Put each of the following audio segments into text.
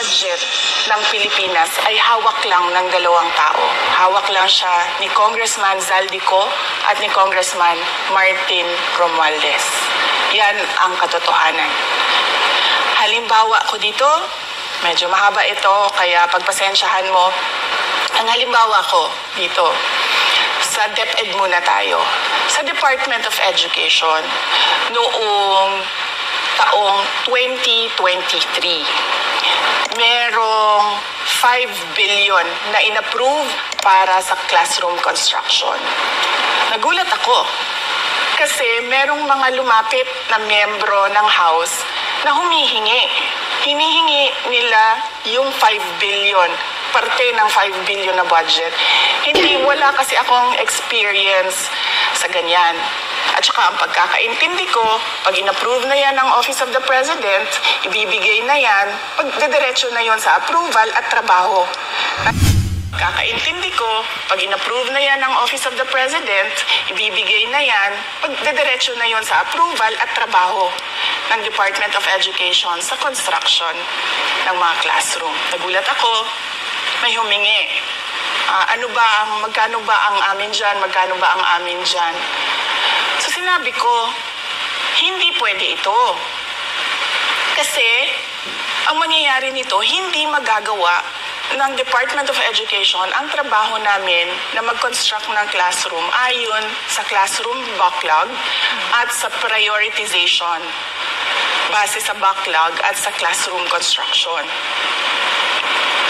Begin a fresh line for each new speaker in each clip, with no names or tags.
budget ng Pilipinas ay hawak lang ng dalawang tao. Hawak lang siya ni Congressman Zaldico at ni Congressman Martin Romualdez. Yan ang katotohanan. Halimbawa ko dito, medyo mahaba ito, kaya pagpasensyahan mo. Ang halimbawa ko dito, sa DepEd muna tayo. Sa Department of Education, noong taong 2023, merong 5 billion na inapprove para sa classroom construction. Nagulat ako kasi merong mga lumapit na miyembro ng House na humihingi. Hinihingi nila yung 5 billion, parte ng 5 billion na budget. Wala kasi akong experience sa ganyan. At saka ang pagkakaintindi ko, pag in-approve na yan ng Office of the President, ibibigay na yan, pagdediretso na yon sa approval at trabaho. Kakaintindi ko, pag in-approve na yan ng Office of the President, ibibigay na yan, pagdediretso na yon sa approval at trabaho ng Department of Education sa construction ng mga classroom. Nagulat ako, may humingi. Magkano ba ang amin dyan? Magkano ba ang amin dyan? So sinabi ko, hindi pwede ito. Kasi ang mangyayari nito, hindi magagawa ng Department of Education ang trabaho namin na mag-construct ng classroom ayon sa classroom backlog at sa prioritization base sa backlog at sa classroom construction.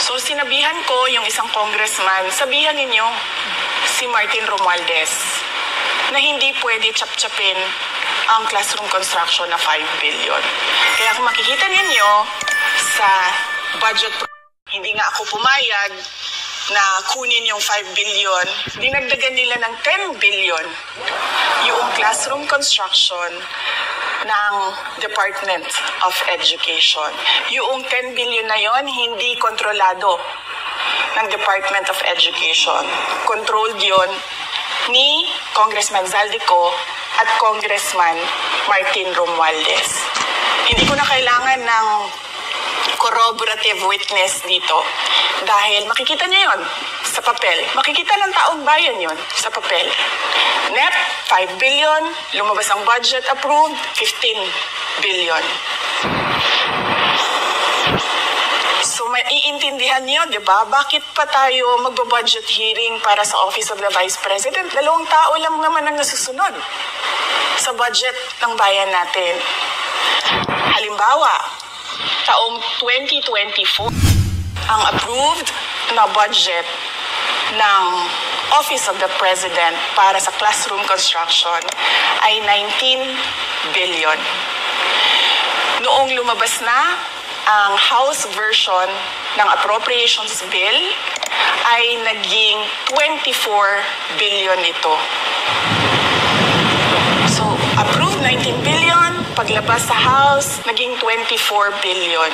So sinabihan ko yung isang congressman, sabihan ninyo si Martin Romualdez na hindi pwede chap-chapin ang classroom construction na 5 billion. Kaya kung makikita ninyo sa budget, hindi nga ako pumayag na kunin yung 5 billion, dinagdagan nila ng 10 billion yung classroom construction ng Department of Education. Yung 10 billion na yon hindi kontrolado ng Department of Education. Controlled yon ni Congressman Zaldico at Congressman Martin Romualdez. Hindi ko na kailangan ng corroborative witness dito dahil makikita niyo yon sa papel. Makikita ng taong bayan yon sa papel. NEP, 5 billion. Lumabas ang budget approved, 15 billion. So maiintindihan niyo, di ba? Bakit pa tayo magbo-budget hearing para sa Office of the Vice President? 2 tao lang naman ang nasusunod sa budget ng bayan natin. Halimbawa, taong 2024, ang approved na budget ng Office of the President para sa classroom construction ay 19 billion. Noong lumabas na ang House version ng Appropriations Bill ay naging 24 billion ito. So, approved 19 billion, paglabas sa House, naging 24 billion.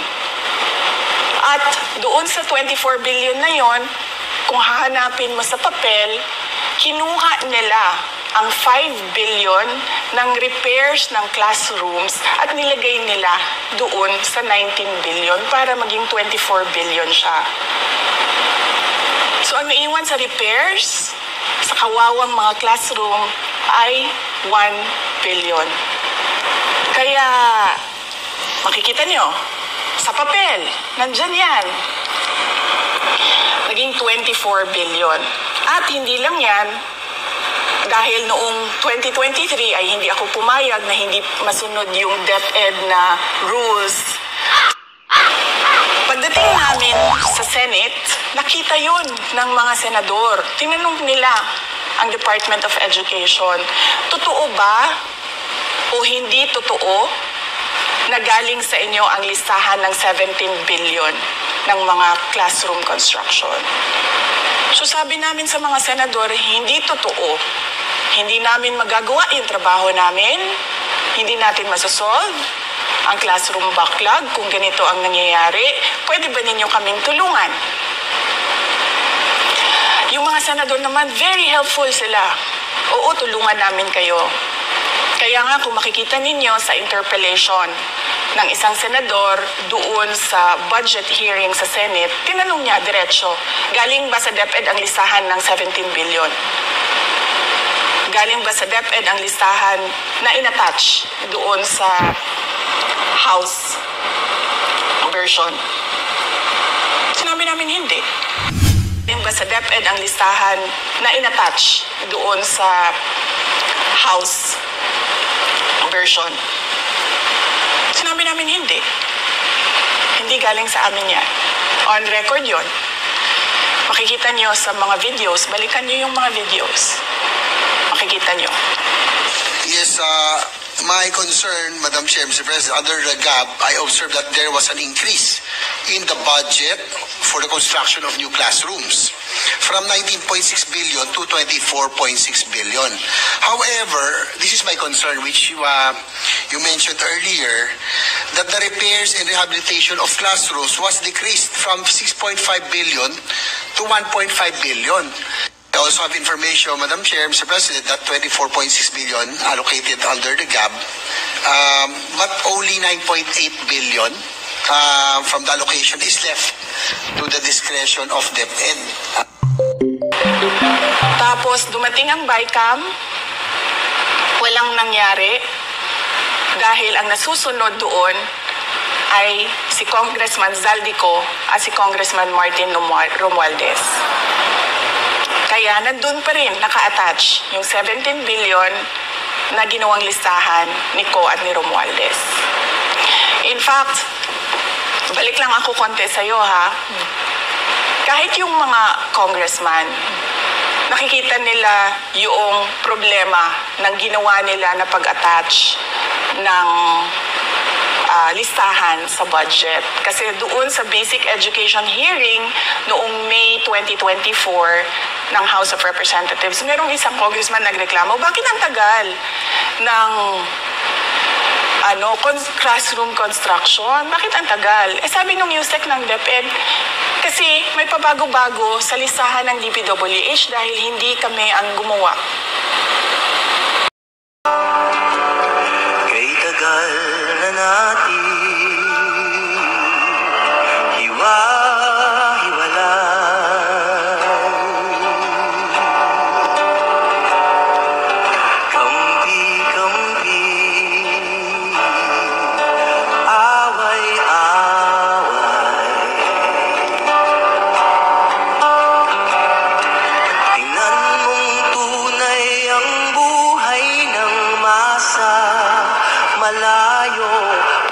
At doon sa 24 billion na yon, kung hahanapin mo sa papel, kinuha nila ang 5 billion ng repairs ng classrooms at nilagay nila doon sa 19 billion para maging 24 billion siya. So ang naiwan sa repairs, sa kawawang mga classroom, ay 1 billion. Kaya, makikita nyo, sa papel, nandyan yan. Naging 24 billion. At hindi lang yan, dahil noong 2023 ay hindi ako pumayag na hindi masunod yung DepEd na rules. Pagdating namin sa Senate, nakita yun ng mga senador. Tinanong nila ang Department of Education, totoo ba o hindi totoo na galing sa inyo ang listahan ng 17 billion ng mga classroom construction? So sabi namin sa mga senador, hindi totoo. Hindi namin magagawa yung trabaho namin. Hindi natin masasolve ang classroom backlog kung ganito ang nangyayari. Pwede ba ninyo kaming tulungan? Yung mga senador naman, very helpful sila. Oo, tulungan namin kayo. Kaya nga kung makikita ninyo sa interpellation ng isang senador doon sa budget hearing sa Senate, tinanong niya diretso, galing ba sa DepEd ang listahan ng 17 billion? Galing ba sa DepEd ang listahan na inattach doon sa House version? Sinabi namin hindi. Galing ba sa DepEd ang listahan na inattach doon sa House version? Sinabi namin hindi. Hindi galing sa amin yan. On record yon. Makikita nyo sa mga videos, balikan nyo yung mga videos. Makikita nyo.
Yes, my concern, Madam Chair, Mr. President, under the GAB, I observed that there was an increase in the budget for the construction of new classrooms from 19.6 billion to 24.6 billion. However, this is my concern, which you mentioned earlier, that the repairs and rehabilitation of classrooms was decreased from 6.5 billion to 1.5 billion. I also have information, Madam Chair, Mr. President, that 24.6 billion allocated under the GAB, but only 9.8 billion from the allocation is left to the discretion of DepEd.
Tapos dumating ang BICAM, walang nangyari dahil ang nasusunod doon ay si Congressman Zaldico at si Congressman Martin Romualdez. Kaya nandun pa rin naka-attach yung 17 billion na ginawang listahan ni Co at ni Romualdez. In fact, balik lang ako konti sa'yo ha. Kahit yung mga congressman, nakikita nila yung problema ng ginawa nila na pag-attach ng listahan sa budget. Kasi doon sa basic education hearing noong May 2024 ng House of Representatives, merong isang congressman nagreklamo, bakit ang tagal ng classroom construction? Bakit ang tagal? Sabi nung USEC ng DepEd, kasi may pabago-bago sa listahan ng DPWH dahil hindi kami ang gumawa.
Kay tagal na natin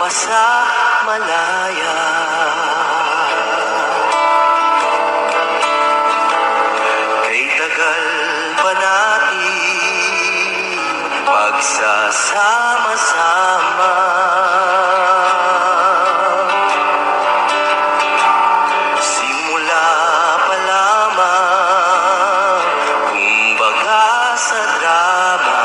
sa malaya. Kay tagal pa natin pagsasama-sama. Simula pa lamang, kumbaga sa drama.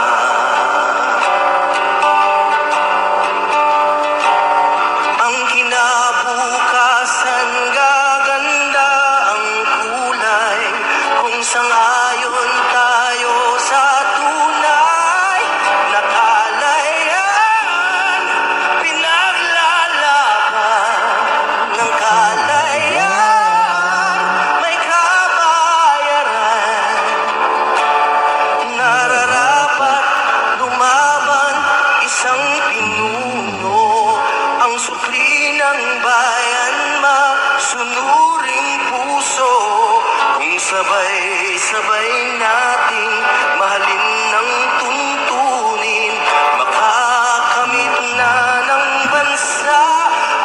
Sangayon tayo sa tunay na kalayaan, pinaglalaban ng kalayaan, may kabayaran, nararapat lumaban isang pinuno, ang supli ng bayan, masunuring puso, kung sabay-sabay nating mahalin ng tuntunin, makakamit na ng bansa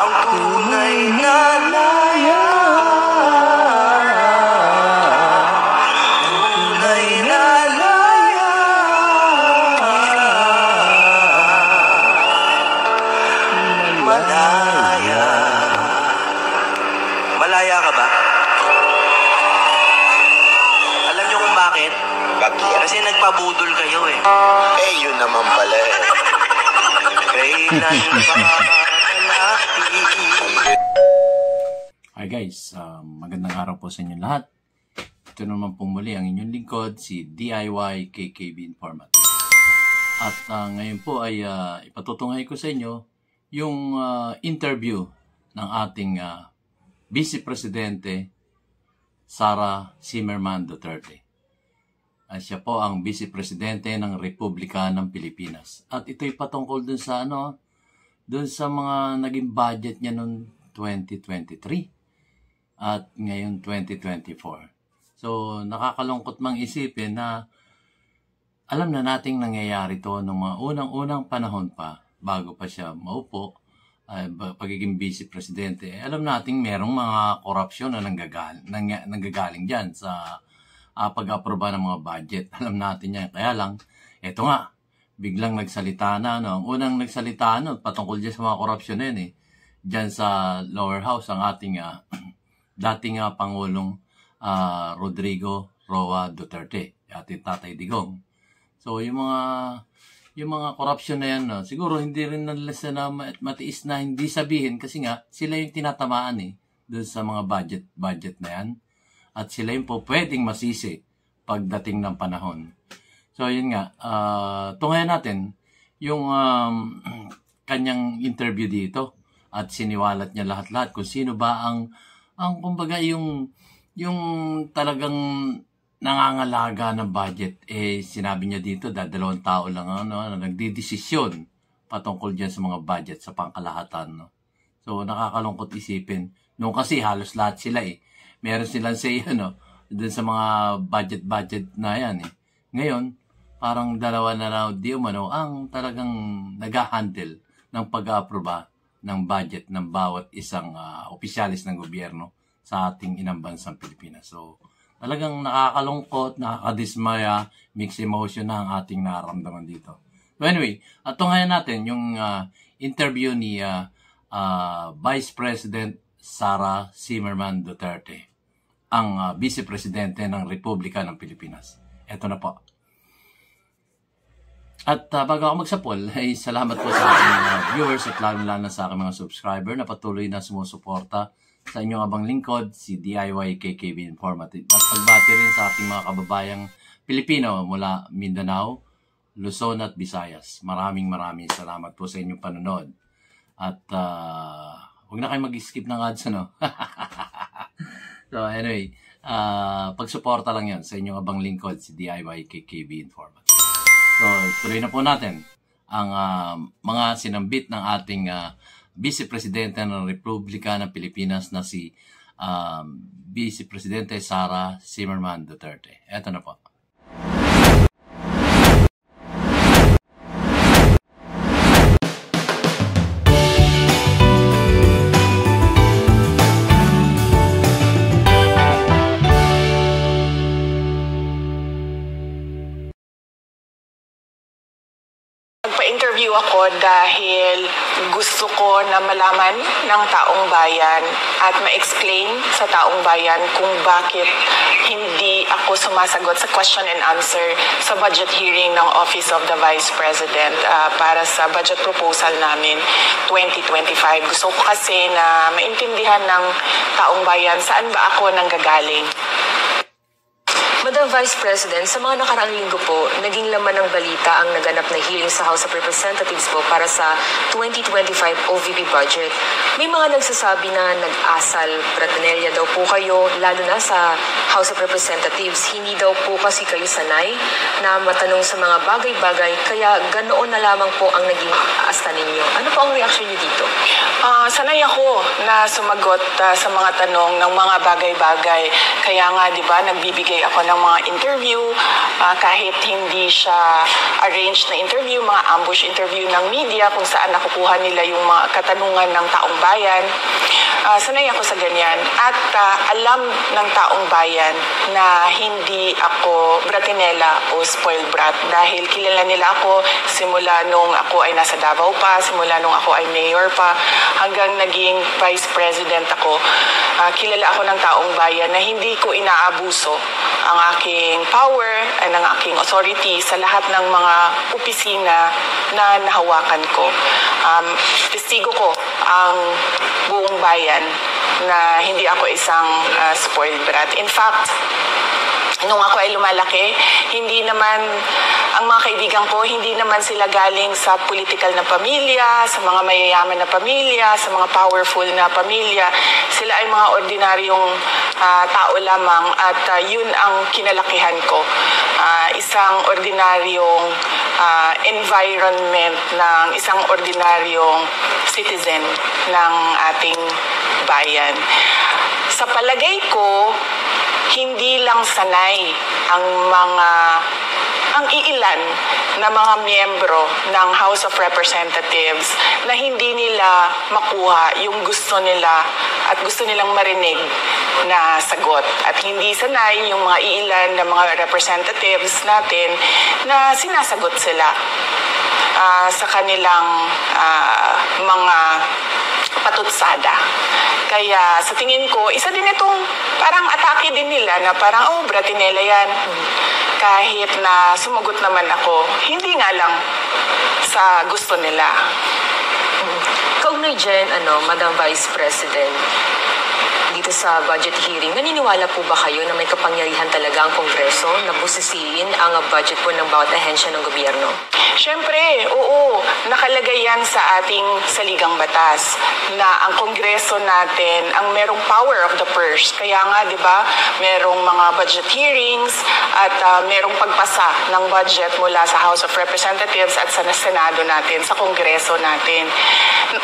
ang tunay na layaan. Tunay na layaan. Malaya. Malaya ka ba? Bakit? Kasi nagpabudol kayo eh.
Yun naman pala eh.
Kailan pa
Hi guys, magandang araw po sa inyo lahat. Ito naman po muli ang inyong lingkod, si DIY KKB Informant. At ngayon po ay ipatutunghay ko sa inyo yung interview ng ating Vice Presidente Sara Zimmerman Duterte. Siya po ang Vice Presidente ng Republika ng Pilipinas. At ito'y patungkol dun sa dun sa mga naging budget niya noong 2023 at ngayon 2024. So, nakakalungkot mang isipin na alam na nating nangyayari to nung mga unang-unang panahon pa, bago pa siya maupo, pagiging Vice Presidente. Alam nating merong mga korupsyon na nanggagaling dyan sa pag-aproba ng mga budget. Alam natin yan. Kaya lang, eto nga, biglang nagsalita na. Ang unang nagsalita patungkol dyan sa mga korupsyon na yun dyan sa lower house, ang ating dating Pangulong Rodrigo Roa Duterte, ating Tatay Digong. So, yung mga corruption na yan, siguro hindi rin nila na matiis na hindi sabihin kasi nga sila yung tinatamaan doon sa mga budget na yan. At sila yung po pwedeng masisi pagdating ng panahon. So, yun nga, tunghayan natin yung kanyang interview dito at siniwalat niya lahat-lahat kung sino ba ang kumbaga yung talagang nangangalaga ng budget. Sinabi niya dito, 2 tao lang na nagdidesisyon patungkol dyan sa mga budget sa pangkalahatan. So, nakakalungkot isipin. Noong kasi halos lahat sila meron silang say dun sa mga budget na yan Ngayon, parang 2 na raw ang talagang nag-handle ng pag-aproba ng budget ng bawat isang opisyalis ng gobyerno sa ating inang bansang Pilipinas. So, talagang nakakalungkot, nakakadismaya, mixed emotion na ang ating nararamdaman dito. So anyway, tunghayan natin yung interview ni Vice President Sara Zimmerman Duterte, ang Vice Presidente ng Republika ng Pilipinas. Ito na po. At bago ako magsapol, ay salamat po sa aking viewers at lalo-lalo na sa aking mga subscriber na patuloy na sumusuporta sa inyong abang lingkod, si DIY KKB Informative. At pagbati rin sa ating mga kababayang Pilipino mula Mindanao, Luzon at Visayas. Maraming salamat po sa inyong panonood. At huwag na kayo mag-skip ng ads, So anyway, pagsuporta lang yan sa inyong abang lingkod, si DIY KKB Informative. So tuloy na po natin ang mga sinambit ng ating Vice Presidente ng Republika ng Pilipinas na si Vice Presidente Sara Zimmerman Duterte. Ito na po.
Nagpa-interview ako dahil gusto ko na malaman ng taong bayan at ma-explain sa taong bayan kung bakit hindi ako sumasagot sa question and answer sa budget hearing ng Office of the Vice President para sa budget proposal namin 2025. Gusto ko kasi na maintindihan ng taong bayan saan ba ako nanggagaling.
Madam Vice President, sa mga nakaraang linggo po, naging laman ng balita ang naganap na hearing sa House of Representatives po para sa 2025 OVP budget. May mga nagsasabi na nag-asal, pratanelya daw po kayo, lalo na sa House of Representatives. Hindi daw po kasi kayo sanay na matanong sa mga bagay-bagay, kaya ganoon na lamang po ang naging asta ninyo. Ano po ang reaksyon niyo dito?
Sanay ako na sumagot sa mga tanong ng mga bagay-bagay. Kaya nga, di ba, nagbibigay ako ng mga interview, kahit hindi siya arranged na interview, mga ambush interview ng media kung saan nakukuha nila yung mga katanungan ng taong bayan. Sanay ako sa ganyan. At alam ng taong bayan na hindi ako bratinela o spoiled brat dahil kilala nila ako simula nung ako ay nasa Davao pa, simula nung ako ay mayor pa, hanggang naging vice president ako. Kilala ako ng taong bayan na hindi ko inaabuso ang aking power at ang aking authority sa lahat ng mga opisina na nahawakan ko. Testigo ko ang buong bayan na hindi ako isang spoiled brat. In fact, nung ako ay lumalaki, hindi naman, ang mga kaibigan ko, hindi naman sila galing sa political na pamilya, sa mga mayayaman na pamilya, sa mga powerful na pamilya. Sila ay mga ordinaryong tao lamang at yun ang kinalakihan ko. Isang ordinaryong environment ng isang ordinaryong citizen ng ating bayan. Sa palagay ko, hindi lang sanay ang iilan na mga miyembro ng House of Representatives na hindi nila makuha yung gusto nila at gusto nilang marinig na sagot. At hindi sanay yung mga iilan na mga representatives natin na sinasagot sila sa kanilang mga patutsada. Kaya sa tingin ko, isa din itong parang atake din nila na parang, bratinela yan. Kahit na sumagot naman ako, hindi nga lang sa gusto nila.
Kaugnay dyan, Madam Vice President, dito sa budget hearing, naniniwala po ba kayo na may kapangyarihan talaga ang Kongreso na busisiin ang budget po ng bawat ahensya ng gobyerno?
Siyempre, oo. Nakalagay yan sa ating saligang batas na ang Kongreso natin ang merong power of the purse. Kaya nga, di ba, merong mga budget hearings at merong pagpasa ng budget mula sa House of Representatives at sa Senado natin, sa Kongreso natin.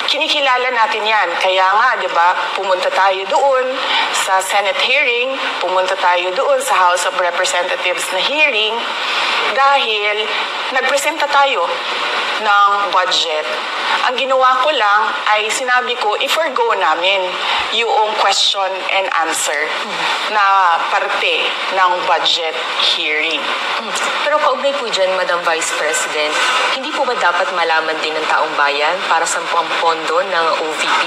Kinikilala natin yan. Kaya nga, di ba, pumunta tayo doon sa Senate hearing, pumunta tayo doon sa House of Representatives na hearing dahil nagpresenta tayo ng budget. Ang ginawa ko lang ay sinabi ko, i-forgo namin yung question and answer na parte ng budget hearing.
Pero kaugnay po dyan, Madam Vice President, hindi po ba dapat malaman din ng taong bayan para sa pondo ng OVP?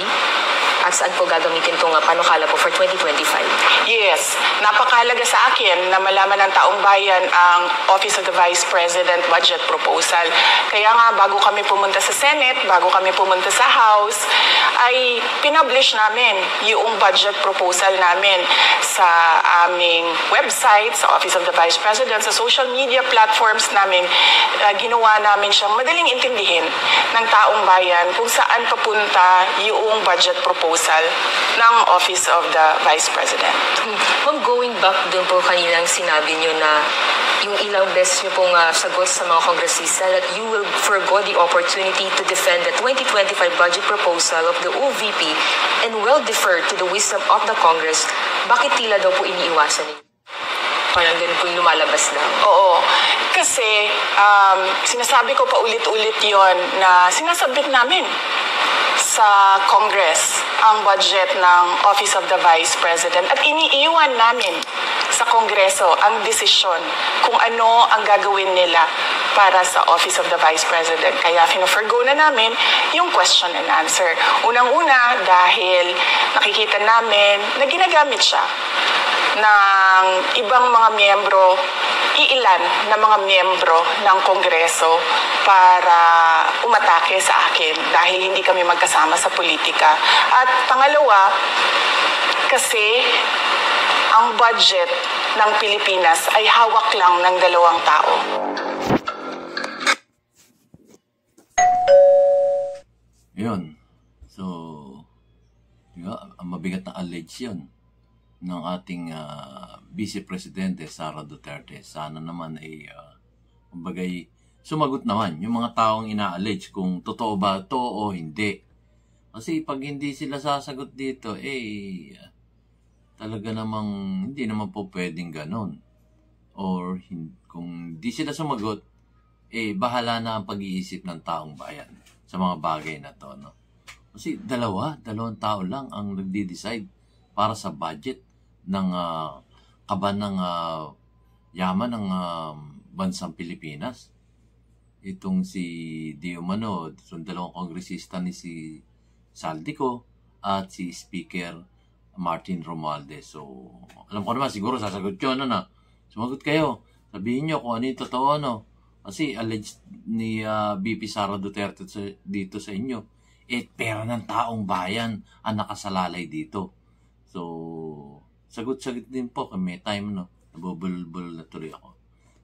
At saan po gagamitin itong panukala po for 2025?
Yes, napakahalaga sa akin na malaman ng taong bayan ang Office of the Vice President budget proposal. Kaya nga, bago kami pumunta sa Senate, bago kami pumunta sa House, ay pinublish namin yung budget proposal namin sa aming website, sa Office of the Vice President, sa social media platforms namin. Ginawa namin siyang madaling intindihin ng taong bayan kung saan papunta yung budget proposal ng Office of the Vice President.
Ma'am, going back dun po kanilang sinabi nyo na yung ilang beses nyo pong sagot sa mga kongresista that you will forgo the opportunity to defend the 2025 budget proposal of the OVP and will defer to the wisdom of the Congress, bakit tila daw po iniiwasan ninyo? Parang ganun po yung lumalabas na.
Oo. Kasi sinasabi ko pa ulit-ulit yon na sinasabit namin sa Congress ang budget ng Office of the Vice President at iniiwan namin sa Kongreso ang desisyon kung ano ang gagawin nila para sa Office of the Vice President. Kaya fina-forgo na namin yung question and answer. Unang-una dahil nakikita namin na ginagamit siya ng ibang mga miyembro, iilan na mga miyembro ng Kongreso para umatake sa akin dahil hindi kami magkasama sa politika. At pangalawa, kasi ang budget ng Pilipinas ay hawak lang ng dalawang tao.
Yun. So, ang mabigat na allege yun ng ating Vice Presidente Sara Duterte. Sana naman ay kumbagay sumagot naman yung mga taong ina-allege kung totoo ba ito o hindi. Kasi pag hindi sila sasagot dito, talaga namang hindi naman po pwedeng ganon. Or kung hindi sila sumagot, bahala na ang pag-iisip ng taong bayan sa mga bagay na to. No? Kasi dalawang tao lang ang nagdi-decide para sa budget ng kaban ng yaman ng bansang Pilipinas. Itong si Diomano, itong dalawang kongresista ni si Saldico at si Speaker Martin Romualdez. So, alam ko naman, siguro sasagot yun, sumagot kayo. Sabihin nyo kung ano yung totoo, Kasi alleged ni BP Sara Duterte dito sa inyo, pera ng taong bayan ang nakasalalay dito. So, sagot-sagot din po kung may time, no? Nabubulbul na tuloy ako.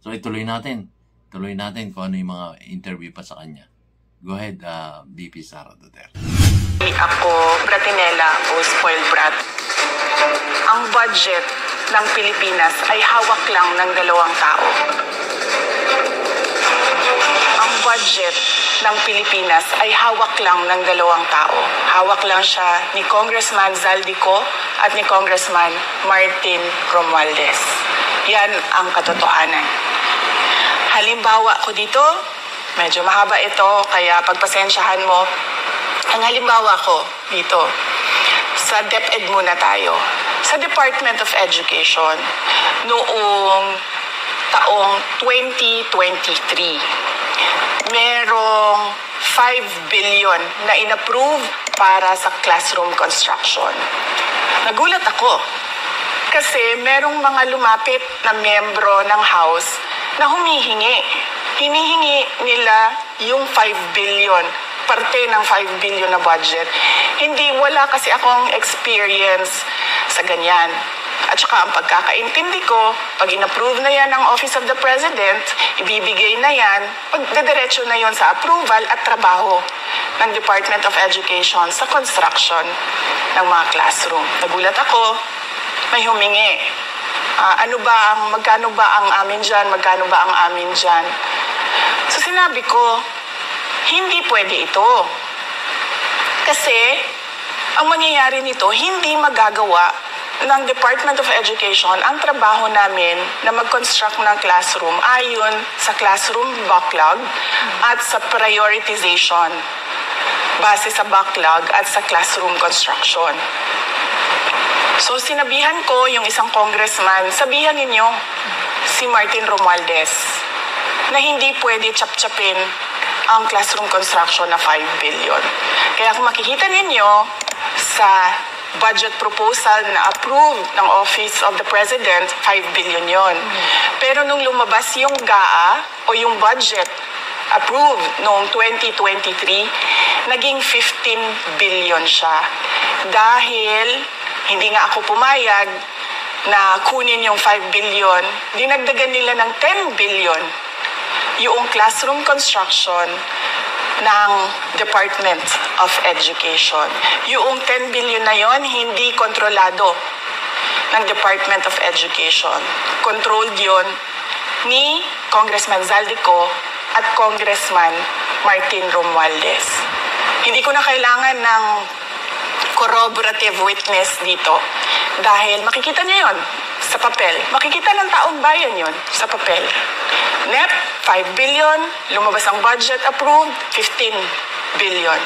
So, ituloy natin. Tuloy natin kung ano yung mga interview pa sa kanya. Go ahead, VP Sara Duterte.
Ako, Bratinella o spoiled brat. Ang budget ng Pilipinas ay hawak lang ng dalawang tao. Ang budget ng Pilipinas ay hawak lang ng dalawang tao. Hawak lang siya ni Congressman Zaldico at ni Congressman Martin Romualdez. Yan ang katotohanan. Halimbawa ko dito, medyo mahaba ito, kaya pagpasensyahan mo. Ang halimbawa ko dito, sa DepEd muna tayo. Sa Department of Education, noong taong 2023, merong 5 billion na inapprove para sa classroom construction. Nagulat ako kasi merong mga lumapit na miyembro ng House na humihingi. Hinihingi nila yung 5 billion, parte ng 5 billion na budget. Wala kasi akong experience sa ganyan. At saka ang pagkakaintindi ko, pag inapprove na yan ng Office of the President, ibibigay na yan, pagdadiretso na yon sa approval at trabaho ng Department of Education sa construction ng mga classroom. Nagulat ako, may humingi. Magkano ba ang amin dyan? Magkano ba ang amin dyan? So sinabi ko, hindi pwede ito. Kasi ang mangyayari nito, hindi magagawa ng Department of Education ang trabaho namin na mag-construct ng classroom ayon sa classroom backlog at sa prioritization base sa backlog at sa classroom construction. So sinabihan ko yung isang congressman, sabihan ninyo si Martin Romualdez na hindi pwede chap-chapin ang classroom construction na 5 billion. Kaya kung makikita ninyo sa budget proposal na approved ng Office of the President, 5 billion yon. Pero nung lumabas yung GAA o yung budget approved noong 2023, naging 15 billion siya. Dahil hindi nga ako pumayag na kunin yung 5 billion, dinagdagan nila ng 10 billion yung classroom construction ng Department of Education. Yung 10 billion na yon hindi kontrolado ng Department of Education. Controlled yon ni Congressman Zaldico at Congressman Martin Romualdez. Hindi ko na kailangan ng corroborative witness dito dahil makikita niyo yon sa papel. Makikita ng taong bayan yon sa papel. NEP, 5 billion. Lumabas ang budget approved, 15 billion.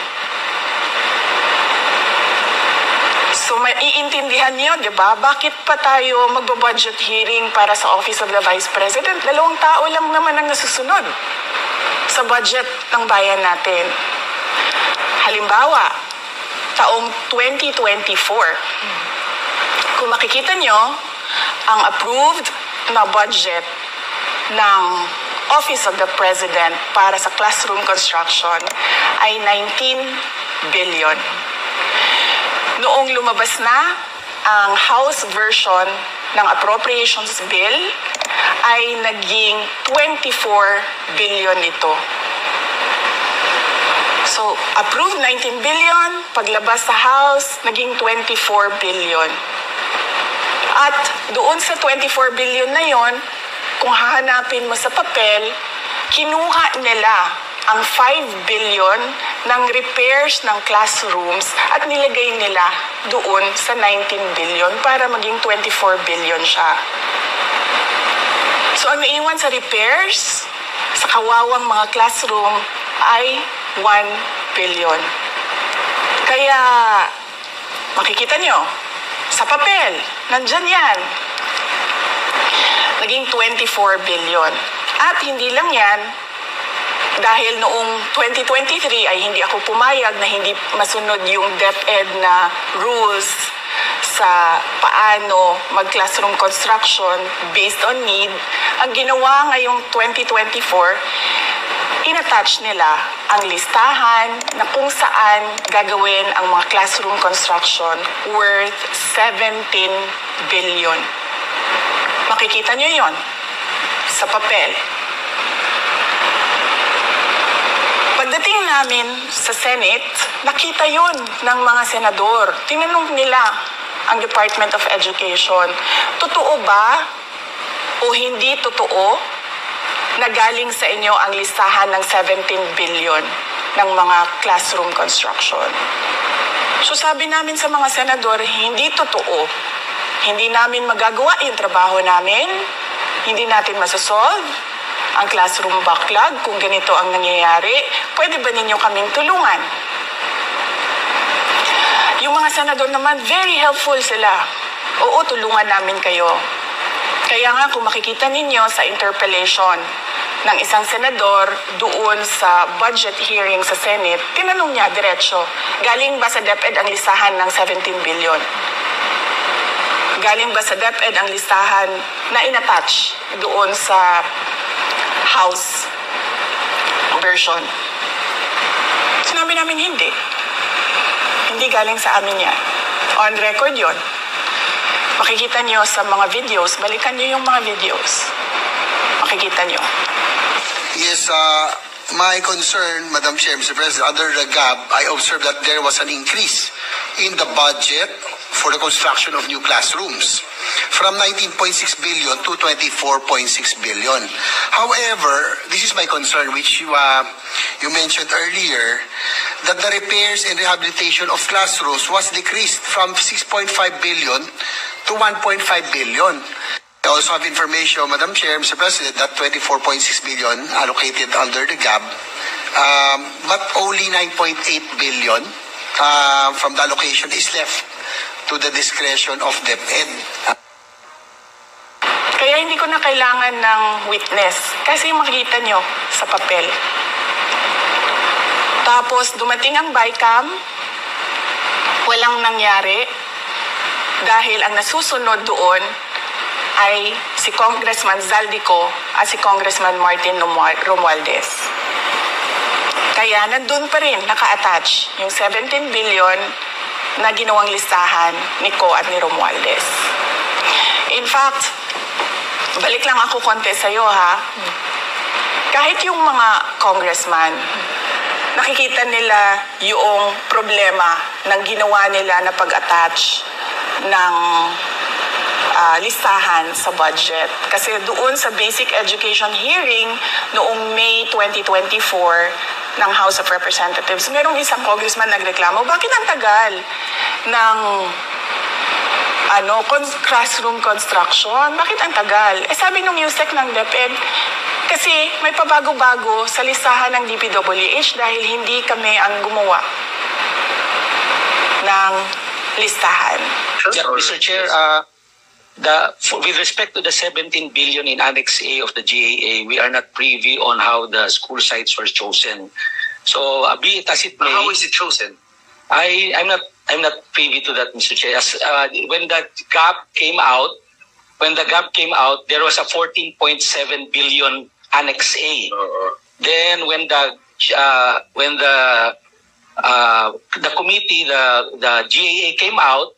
So, maiintindihan niyo, di ba? Bakit pa tayo magbo-budget hearing para sa Office of the Vice President? 2 tao lang naman ang nasusunod sa budget ng bayan natin. Halimbawa, taong 2024, kung makikita niyo, ang approved na budget ng Office of the President para sa classroom construction ay 19 billion. Noong lumabas na ang House version ng Appropriations Bill ay naging 24 billion ito. So, approved 19 billion, paglabas sa House, naging 24 billion. At doon sa 24 billion na yon, kung hahanapin mo sa papel, kinuha nila ang 5 billion ng repairs ng classrooms at nilagay nila doon sa 19 billion para maging 24 billion siya. So ang naiwan sa repairs, sa kawawang mga classroom, ay 1 billion. Kaya, makikita nyo, sa papel, nandyan yan. Naging 24 billion. At hindi lang yan, dahil noong 2023 ay hindi ako pumayag na hindi masunod yung DepEd na rules sa paano mag-classroom construction based on need. Ang ginawa ngayong 2024, inattach nila ang listahan na kung saan gagawin ang mga classroom construction worth 17 billion. Makikita nyo yon sa papel. Pagdating namin sa Senate, nakita yon ng mga senador. Tinanong nila ang Department of Education, totoo ba o hindi totoo na galing sa inyo ang listahan ng 17 billion ng mga classroom construction? So sabi namin sa mga senador, hindi totoo. Hindi namin magagawa yung trabaho namin. Hindi natin masasolve ang classroom backlog kung ganito ang nangyayari. Pwede ba ninyo kaming tulungan? Yung mga senador naman, very helpful sila. Oo, tulungan namin kayo. Kaya nga kung makikita ninyo sa interpellation ng isang senador doon sa budget hearing sa Senate, tinanong niya diretso, galing ba sa DepEd ang listahan ng 17 billion? Galing ba sa DepEd ang listahan na inattach doon sa House version? Sinabi namin hindi. Hindi galing sa amin yan. On record yon. Makikita nyo sa mga videos, balikan nyo yung mga videos. Makikita nyo.
Yes, my concern, Madam Chair, Mr. President, under the GAB, I observed that there was an increase in the budget for the construction of new classrooms from 19.6 billion to 24.6 billion. However, this is my concern, which you mentioned earlier, that the repairs and rehabilitation of classrooms was decreased from 6.5 billion to 1.5 billion. I also have information, Madam Chair, Mr. President, that 24.6 billion allocated under the GAB, but only 9.8 billion from the allocation is left to the discretion of DepEd.
Kaya hindi ko na kailangan ng witness kasi makikita nyo sa papel. Tapos dumating ang BICAM, walang nangyari dahil ang nasusunod doon ay si Congressman Zaldico at si Congressman Martin Romualdez. Kaya nandun pa rin naka-attach yung 17 billion na ginawang listahan ni Co at ni Romualdez. In fact, balik lang ako konti sa'yo ha. Kahit yung mga congressman, nakikita nila yung problema ng ginawa nila na pag-attach ng listahan sa budget. Kasi doon sa basic education hearing noong May 2024 ng House of Representatives, merong isang congressman nagreklamo, bakit ang tagal ng classroom construction? Bakit ang tagal? Sabi nung USEC ng DepEd, kasi may pabago-bago sa listahan ng DPWH dahil hindi kami ang gumawa ng listahan.
Yeah, Mr. Chair, with respect to the 17 billion in Annex A of the GAA, we are not privy on how the school sites were chosen. So, be it as it may.
How is it chosen?
I'm not privy to that, Mr. Chair. When the gap came out, there was a 14.7 billion Annex A. Then when the committee, the GAA came out,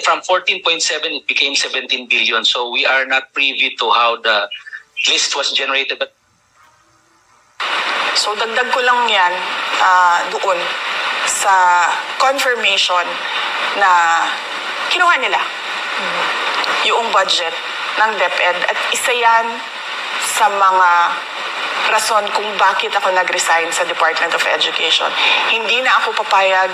from 14.7 it became 17 billion. So we are not privy to how the list was generated. But
so dagdag ko lang yan doon sa confirmation na kinuha nila yung budget ng DepEd at isa yan sa mga rason kung bakit ako nag-resign sa Department of Education. Hindi na ako papayag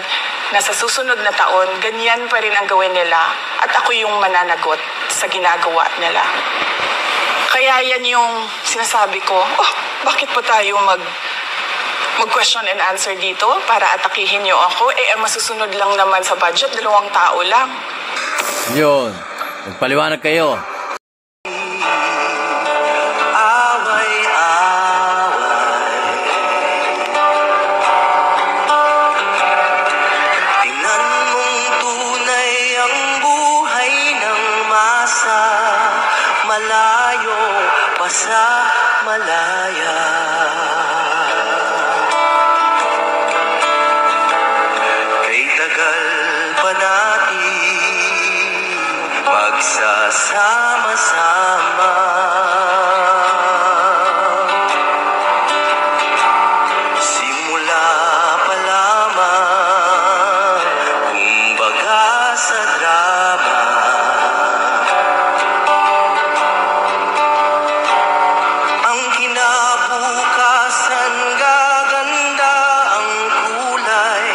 na sa susunod na taon, ganyan pa rin ang gawin nila at ako yung mananagot sa ginagawa nila. Kaya yan yung sinasabi ko, bakit pa tayo mag-question and answer dito para atakihin niyo ako? Ang masusunod lang naman sa budget, 2 tao lang.
Yun. Magpaliwanag kayo.
Malayo pa sa malaya. magsama-sama. Simula pa lamang, kumbaga sa drama. Ang kinabukasan gaganda ang kulay,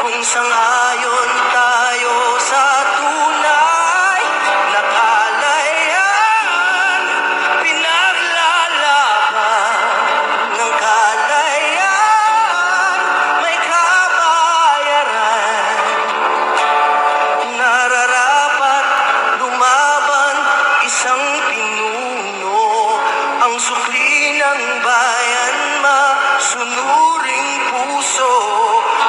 kung sang-ayon tayo sa tunay na kalayaan. Pinaglalaban ng kalayaan, may kabayaran. Nararapat lumaban isang pinuno, ang sukli ng bayan masunuring puso.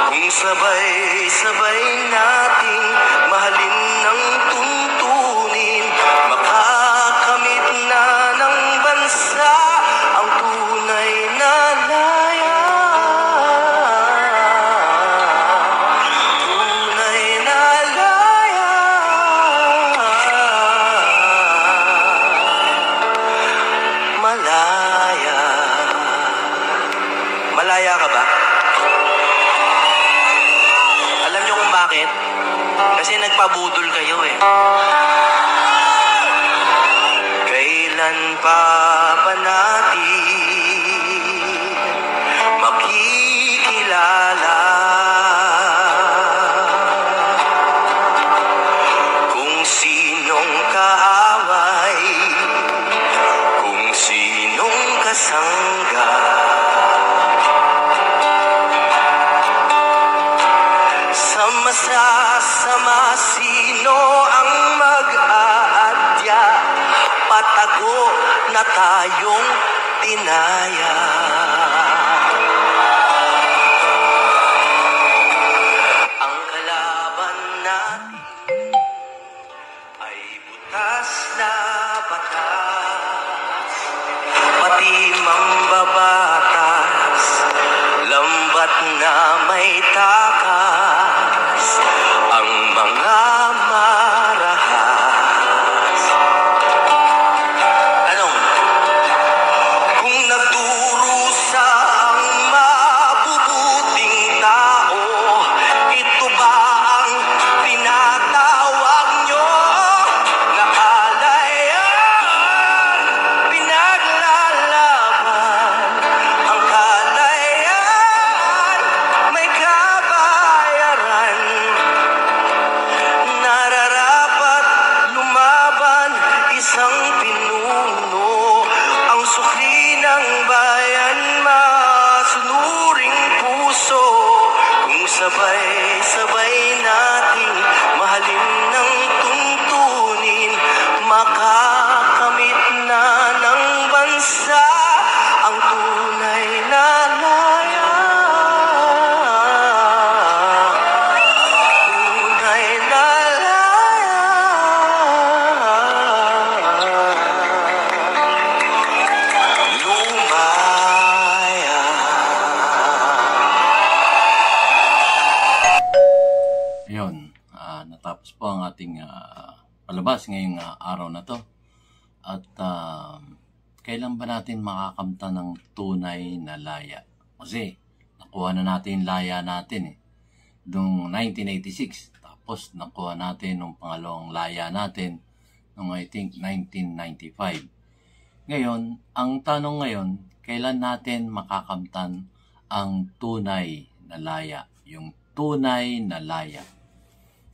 Kung sabay-sabay nating mahalin ng tuntunin, makakamit na ng bansa ang tunay na laya. Tunay na laya. Malaya. Malaya ka ba? Alam niyo kung bakit? Kasi nagpabudol kayo eh. Kailan pa ba natin makikilala kung sinong kaaway, kung sinong kasangga? Sama-sama sino ang mag-aadya, patago na tayong dinaya. Ang kalaban natin ay butas na batas, pati mambabatas, lambat na may takas, ang mga marahas. Anong? Kung nagdurusa ang mabubuting tao, ito ba ang tinatawag nyo na kalayaan? Pinaglalaban ang kalayaan, may kabayaran. Nararapat lumaban isang pinuno, ang sukli ng bayan masunuring puso. Kung sabay-sabay nating mahalin ng tuntunin, makakamit na ng bansa ang tunay na laya. Tunay na laya. Lumaya.
Ayun, natapos po ang ating palabas ngayong araw na to. At kailan ba natin makakamta ng tunay na laya? Kasi nakuha na natin yung laya natin noong 1986. Tapos nakuha natin nung pangalawang laya natin noong I think 1995. Ngayon, ang tanong ngayon, kailan natin makakamtan ang tunay na laya? Yung tunay na laya.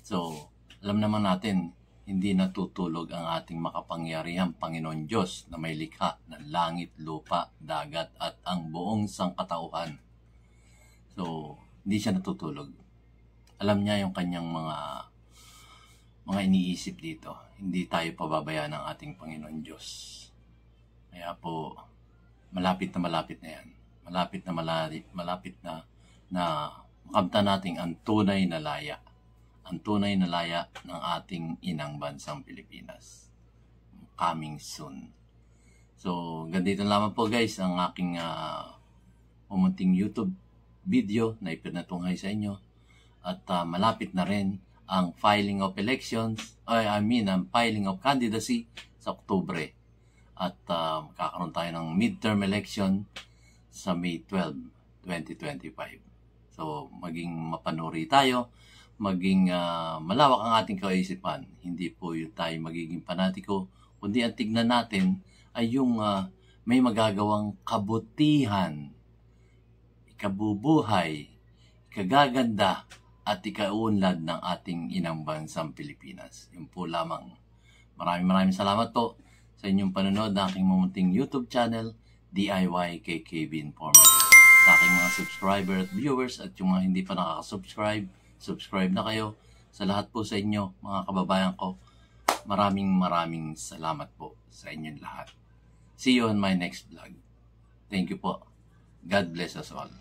So, alam naman natin, hindi natutulog ang ating makapangyarihang Panginoon Diyos na may likha ng langit, lupa, dagat at ang buong sangkatauhan. So, hindi siya natutulog. Alam niya yung kanyang mga iniisip dito. Hindi tayo pababayaan ng ating Panginoon Diyos. Kaya po, malapit na yan. Malapit na makamtan natin ang tunay na laya. Ang tunay na laya ng ating inang bansang Pilipinas. Coming soon. So, ganito lamang po guys ang aking pumunting YouTube video na ipinatunghay sa inyo. At malapit na rin ang filing of elections, ang filing of candidacy sa Oktubre. At kakaroon tayo ng midterm election sa May 12, 2025. So, maging mapanuri tayo, maging malawak ang ating kaisipan. Hindi po yung tayo magiging panatiko, kundi ang tignan natin ay yung may magagawang kabutihan, ikabubuhay, ikagaganda, at ikauunlad ng ating inang bansang Pilipinas. Yun po lamang. Maraming salamat po sa inyong panonood ng aking mamunting YouTube channel, DIY kay Kevin Forman. Sa aking mga subscriber at viewers at yung mga hindi pa nakaka-subscribe, subscribe na kayo. Sa lahat po sa inyo, mga kababayan ko, maraming salamat po sa inyong lahat. See you on my next vlog. Thank you po. God bless us all.